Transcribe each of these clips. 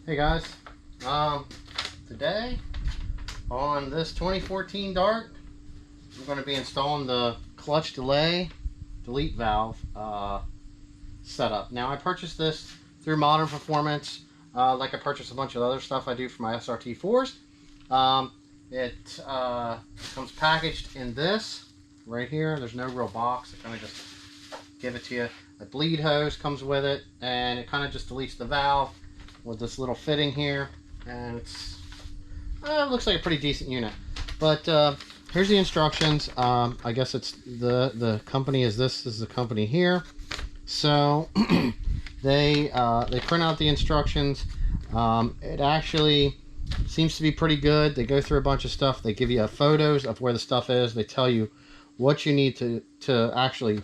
Hey guys, today on this 2014 Dart, I'm going to be installing the clutch delay delete valve setup. Now I purchased this through Modern Performance, like I purchased a bunch of other stuff I do for my SRT4s. It comes packaged in this right here. There's no real box. I kind of just give it to you. A bleed hose comes with it, and it kind of just deletes the valve with this little fitting here, and it looks like a pretty decent unit. But here's the instructions. I guess it's the company is this is the company here. So they print out the instructions. It actually seems to be pretty good. They go through a bunch of stuff. They give you photos of where the stuff is. They tell you what you need to actually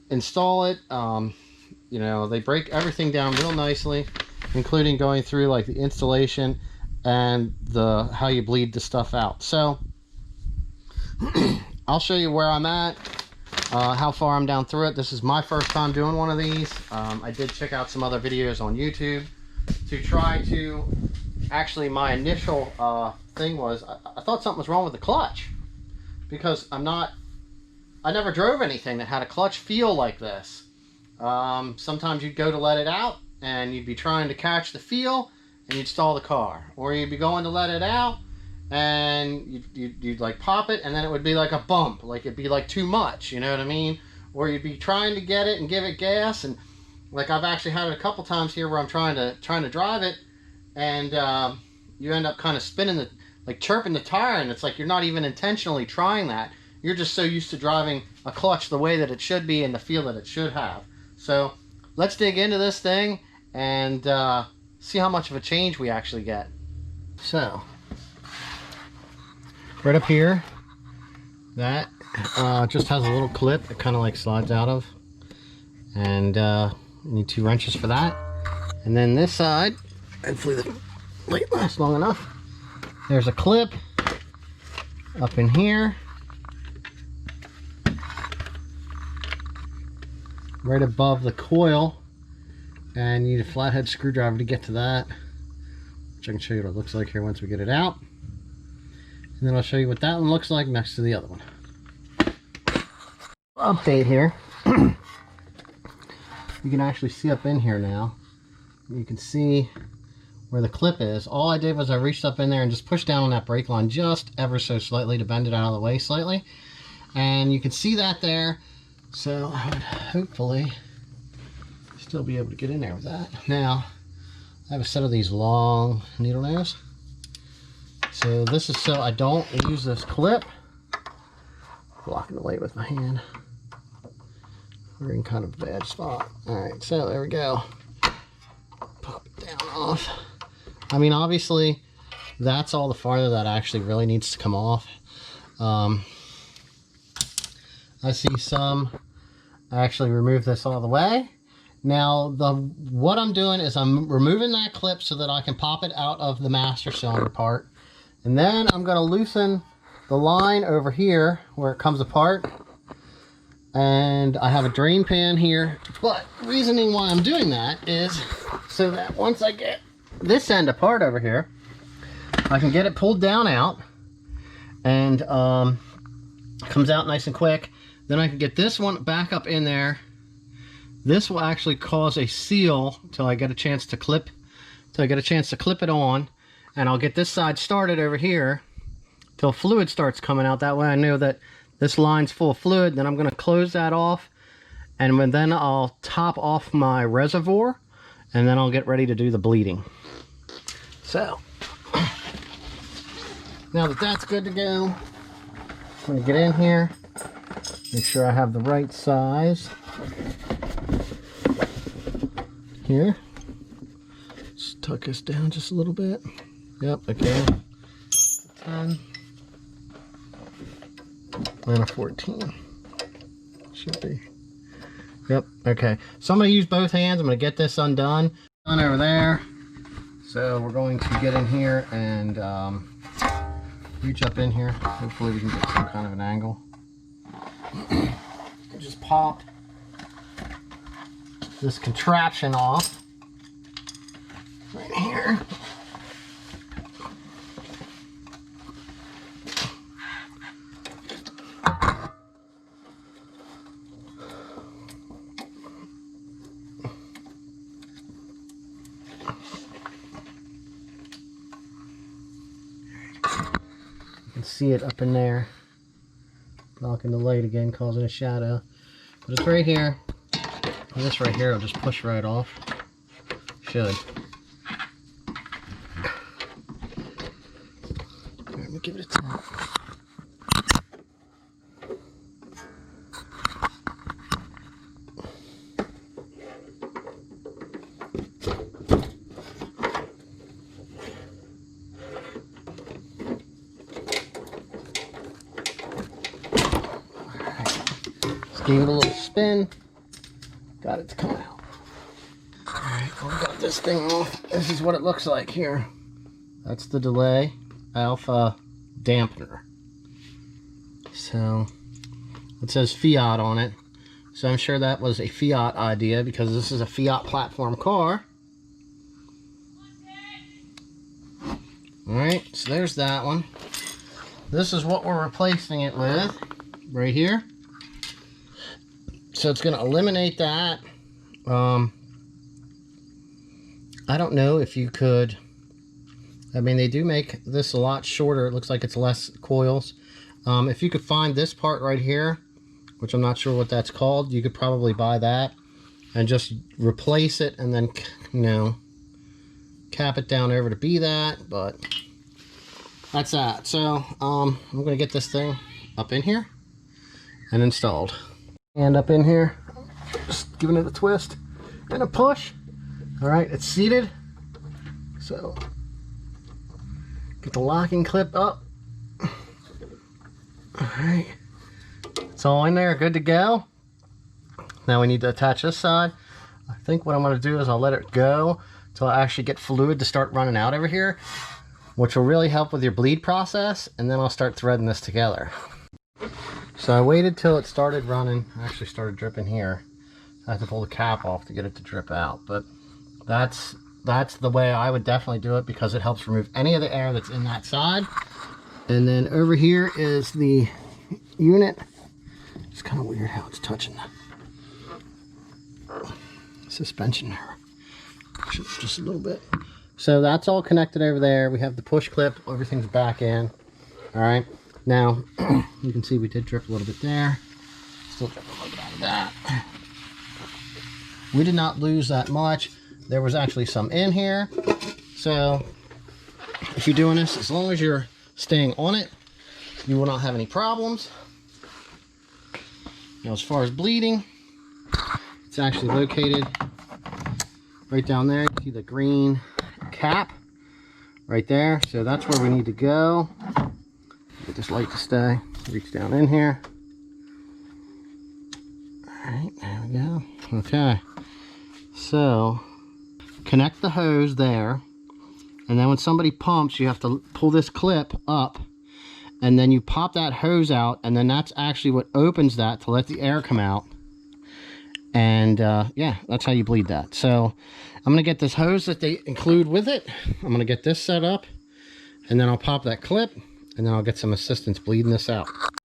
install it. You know, they break everything down real nicely, including going through like the installation and the how you bleed the stuff out. So I'll show you where I'm at, how far I'm down through it. This is my first time doing one of these. I did check out some other videos on YouTube to try to actually, my initial thing was I thought something was wrong with the clutch, because I never drove anything that had a clutch feel like this. Sometimes you'd go to let it out and you'd be trying to catch the feel and you'd stall the car, or you'd be going to let it out and you'd like pop it and then it would be like a bump, like it'd be like too much, you know what I mean? Or you'd be trying to get it and give it gas, and like I've actually had it a couple times here where I'm trying to drive it, and you end up kind of spinning like chirping the tire, and it's like you're not even intentionally trying that. You're just so used to driving a clutch the way that it should be and the feel that it should have. So let's dig into this thing and see how much of a change we actually get. So right up here, that just has a little clip it kind of like slides out of, and you need 2 wrenches for that. And then this side, hopefully the light lasts long enough, there's a clip up in here right above the coil, and you need a flathead screwdriver to get to that, which I can show you what it looks like here once we get it out. And then I'll show you what that one looks like next to the other one. Update here. You can actually see up in here now. You can see where the clip is. All I did was I reached up in there and just pushed down on that brake line just ever so slightly to bend it out of the way slightly. And you can see that there. So I would hopefully still be able to get in there with that. Now, I have a set of these long needle nose. So this is so I don't use this clip. Blocking the light with my hand. We're in kind of a bad spot. Alright, so there we go. Pop it down off. I mean, obviously, that's all the farther that actually really needs to come off. I see some actually remove this all the way. Now, what I'm doing is I'm removing that clip so that I can pop it out of the master cylinder part. And then I'm going to loosen the line over here where it comes apart. And I have a drain pan here. But reasoning why I'm doing that is so that once I get this end apart over here, I can get it pulled down out, and comes out nice and quick. Then I can get this one back up in there. This will actually cause a seal till I get a chance to clip it on, and I'll get this side started over here till fluid starts coming out. That way I know that this line's full of fluid. Then I'm going to close that off, and then I'll top off my reservoir, and then I'll get ready to do the bleeding. So now that that's good to go, I'm going to get in here. Make sure I have the right size here. Just tuck this down just a little bit. Yep, okay. 10 and a 14 should be. Yep, okay. So I'm going to use both hands. I'm going to get this undone. Done over there. So we're going to get in here and reach up in here. Hopefully we can get some kind of an angle. Just pop this contraption off. see it up in there. Blocking the light again, causing a shadow. But it's right here. And this right here will just push right off. Should. Let me give it a tap. Gave it a little spin, got it to come out. Alright, we got this thing off. This is what it looks like here. That's the delay alpha dampener. So it says Fiat on it. So I'm sure that was a Fiat idea because this is a Fiat platform car. Alright, so there's that one. This is what we're replacing it with right here. So it's going to eliminate that. I don't know if you could. I mean, they do make this a lot shorter. It looks like it's less coils. If you could find this part right here, which I'm not sure what that's called, you could probably buy that and just replace it and then, you know, cap it down over to be that. But that's that. So I'm going to get this thing up in here and installed. And up in here, just giving it a twist and a push. All right, it's seated. So get the locking clip up. All right, it's all in there, good to go. Now we need to attach this side. I think what I'm going to do is I'll let it go until I actually get fluid to start running out over here, which will really help with your bleed process, and then I'll start threading this together. So I waited till it started running. I actually started dripping here. I had to pull the cap off to get it to drip out. But that's the way I would definitely do it because it helps remove any of the air that's in that side. And then over here is the unit. It's kind of weird how it's touching the suspension there. Push it just a little bit. So that's all connected over there. We have the push clip. Everything's back in. All right. Now, you can see we did drip a little bit there. Still drip a little bit out of that. We did not lose that much. There was actually some in here. So, if you're doing this, as long as you're staying on it, you will not have any problems. Now, as far as bleeding, it's actually located right down there. You see the green cap right there. So, that's where we need to go. Get this light to stay. Reach down in here. Alright, there we go. Okay. So, connect the hose there. And then when somebody pumps, you have to pull this clip up. And then you pop that hose out. And then that's actually what opens that to let the air come out. And yeah, that's how you bleed that. So, I'm going to get this hose that they include with it. I'm going to get this set up. And then I'll pop that clip. And then I'll get some assistance bleeding this out.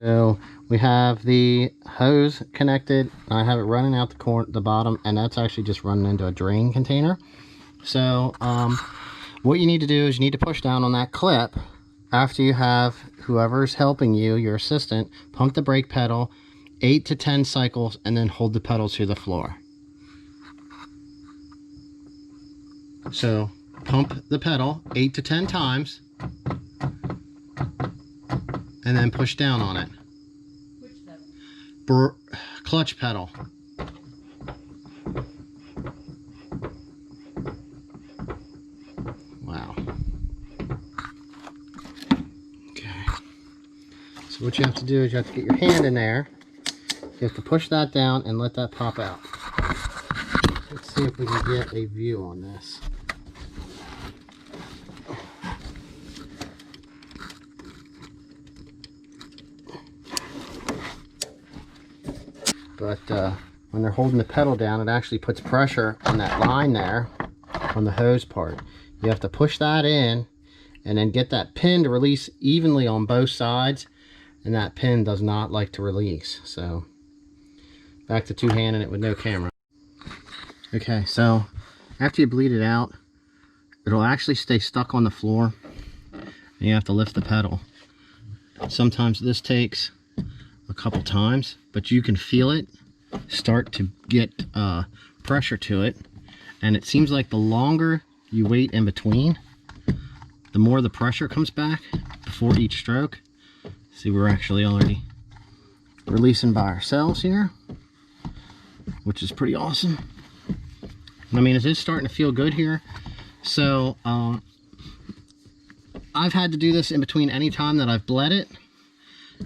So we have the hose connected. I have it running out the bottom, and that's actually just running into a drain container. So what you need to do is you need to push down on that clip after you have whoever's helping you, your assistant, pump the brake pedal 8 to 10 cycles and then hold the pedal to the floor. So pump the pedal 8 to 10 times. And then push down on it. Which pedal? Clutch pedal. Wow. Okay. So what you have to do is you have to get your hand in there. You have to push that down and let that pop out. Let's see if we can get a view on this. But when they're holding the pedal down, it actually puts pressure on that line there on the hose part. You have to push that in and then get that pin to release evenly on both sides, and that pin does not like to release. So back to two-handing it with no camera. Okay, so after you bleed it out, it'll actually stay stuck on the floor and you have to lift the pedal. Sometimes this takes a couple times, but you can feel it start to get pressure to it. And it seems like the longer you wait in between, the more the pressure comes back before each stroke. See, we're actually already releasing by ourselves here, which is pretty awesome. I mean, it is starting to feel good here. So I've had to do this in between any time that I've bled it.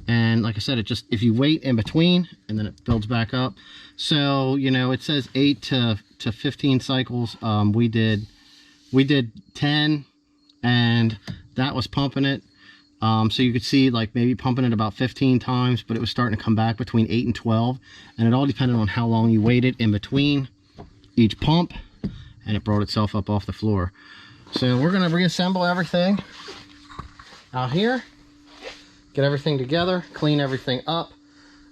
And like I said, it just, if you wait in between and then it builds back up. So, you know, it says 8 to 15 cycles. We did 10, and that was pumping it. So you could see like maybe pumping it about 15 times, but it was starting to come back between 8 and 12. And it all depended on how long you waited in between each pump, and it brought itself up off the floor. So we're gonna reassemble everything out here, get everything together, clean everything up,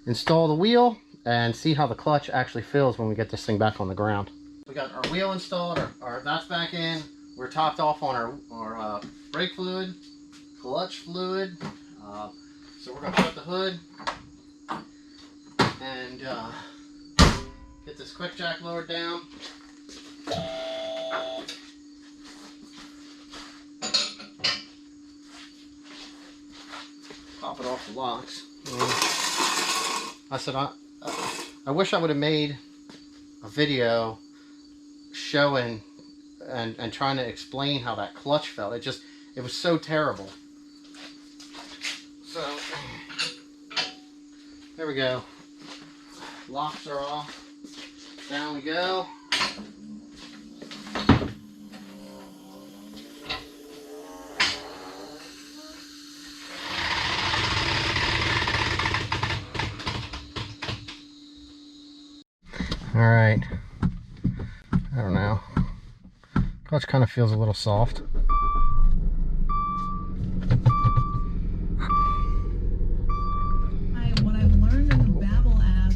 install the wheel, and see how the clutch actually feels when we get this thing back on the ground. We got our wheel installed, that's back in. We're topped off on our brake fluid, clutch fluid. So we're gonna shut the hood and get this quick jack lowered down. Pop it off the locks. I said I wish I would have made a video showing and trying to explain how that clutch felt. It was so terrible. So there we go. Locks are off. Down we go. All right. I don't know. Clutch kind of feels a little soft. What I've learned in the Babel app.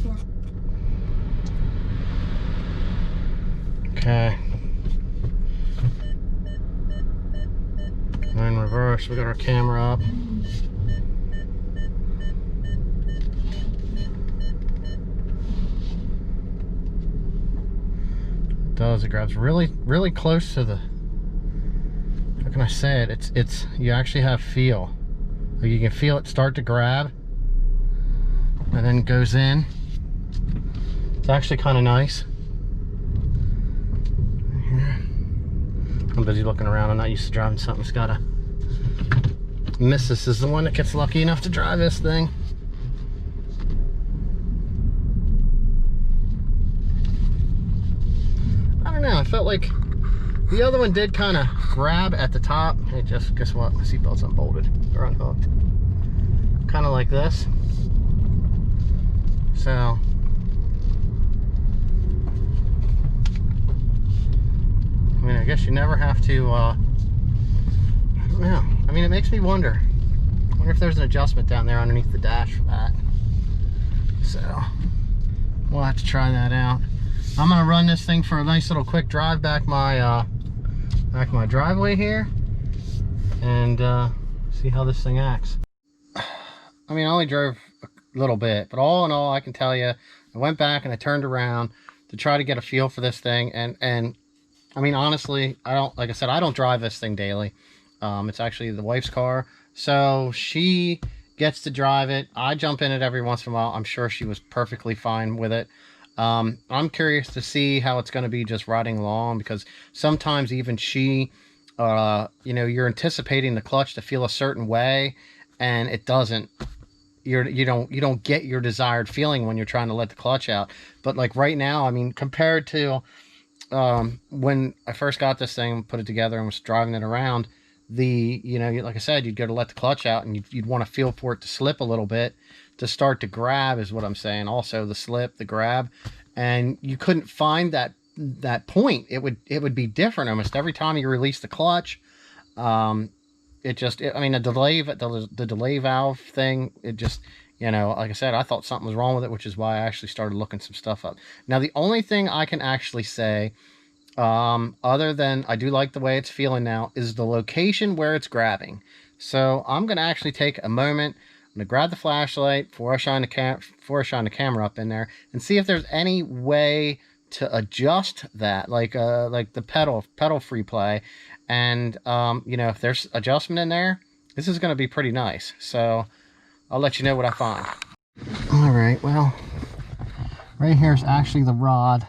Okay. And in reverse, we got our camera up. It grabs really close to the, how can I say it, it's you actually have feel, like you can feel it start to grab and then goes in. It's actually kind of nice. I'm busy looking around. I'm not used to driving something that's got a Mrs. is the one that gets lucky enough to drive this thing. I felt like the other one did kind of grab at the top. Hey, just guess what? My seatbelt's unbolted or unhooked. Kind of like this. So I mean, I guess you never have to. I don't know. I mean, it makes me wonder. I wonder if there's an adjustment down there underneath the dash for that. So we'll have to try that out. I'm gonna run this thing for a nice little quick drive back my driveway here, and see how this thing acts. I mean, I only drove a little bit, but all in all, I can tell you, I went back and I turned around to try to get a feel for this thing, and I mean, honestly, like I said, I don't drive this thing daily. It's actually the wife's car, so she gets to drive it. I jump in it every once in a while. I'm sure she was perfectly fine with it. I'm curious to see how it's going to be just riding along, because sometimes even she, you know, you're anticipating the clutch to feel a certain way and it doesn't. You don't get your desired feeling when you're trying to let the clutch out. But like right now, I mean, compared to when I first got this thing, put it together and was driving it around, you know, like I said, you'd go to let the clutch out and you'd want to feel for it to slip a little bit, to start to grab is what I'm saying. Also the slip, the grab, and you couldn't find that point. It would be different almost every time you release the clutch. I mean, the delay valve thing, it just, you know, like I said, I thought something was wrong with it, which is why I actually started looking some stuff up. Now, the only thing I can actually say, other than I do like the way it's feeling now, is the location where it's grabbing. So I'm going to actually take a moment. I'm gonna grab the flashlight before I shine the camera up in there and see if there's any way to adjust that, like the pedal free play, and you know, if there's adjustment in there, this is gonna be pretty nice. So I'll let you know what I find. All right, well, right here is actually the rod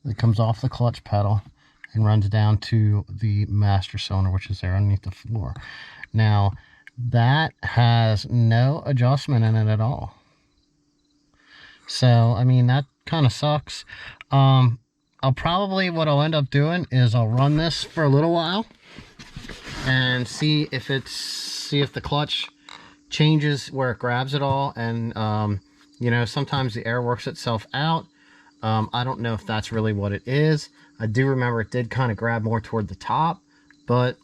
that comes off the clutch pedal and runs down to the master cylinder, which is there underneath the floor. Now, that has no adjustment in it at all. So, I mean, that kind of sucks. What I'll end up doing is I'll run this for a little while and see if the clutch changes where it grabs it all. And, you know, sometimes the air works itself out. I don't know if that's really what it is. I do remember it did kind of grab more toward the top, but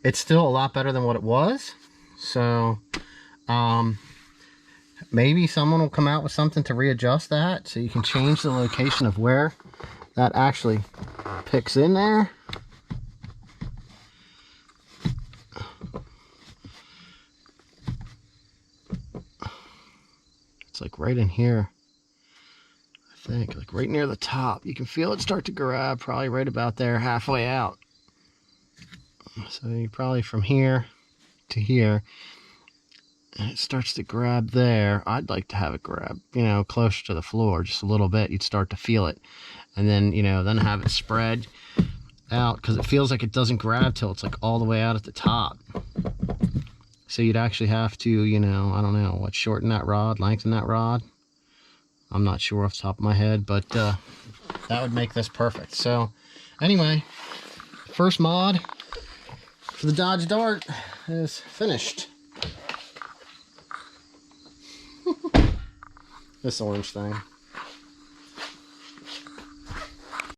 it's still a lot better than what it was. So maybe someone will come out with something to readjust that so you can change the location of where that actually picks in there. It's like right in here, I think, like right near the top. You can feel it start to grab probably right about there, halfway out. So you probably from here to here, and it starts to grab there. I'd like to have it grab, you know, closer to the floor, just a little bit. You'd start to feel it, and then, you know, then have it spread out, because it feels like it doesn't grab till it's like all the way out at the top. So you'd actually have to, you know, I don't know what, shorten that rod, lengthen that rod. I'm not sure off the top of my head, but that would make this perfect. So anyway, first mod for the Dodge Dart is finished. This orange thing.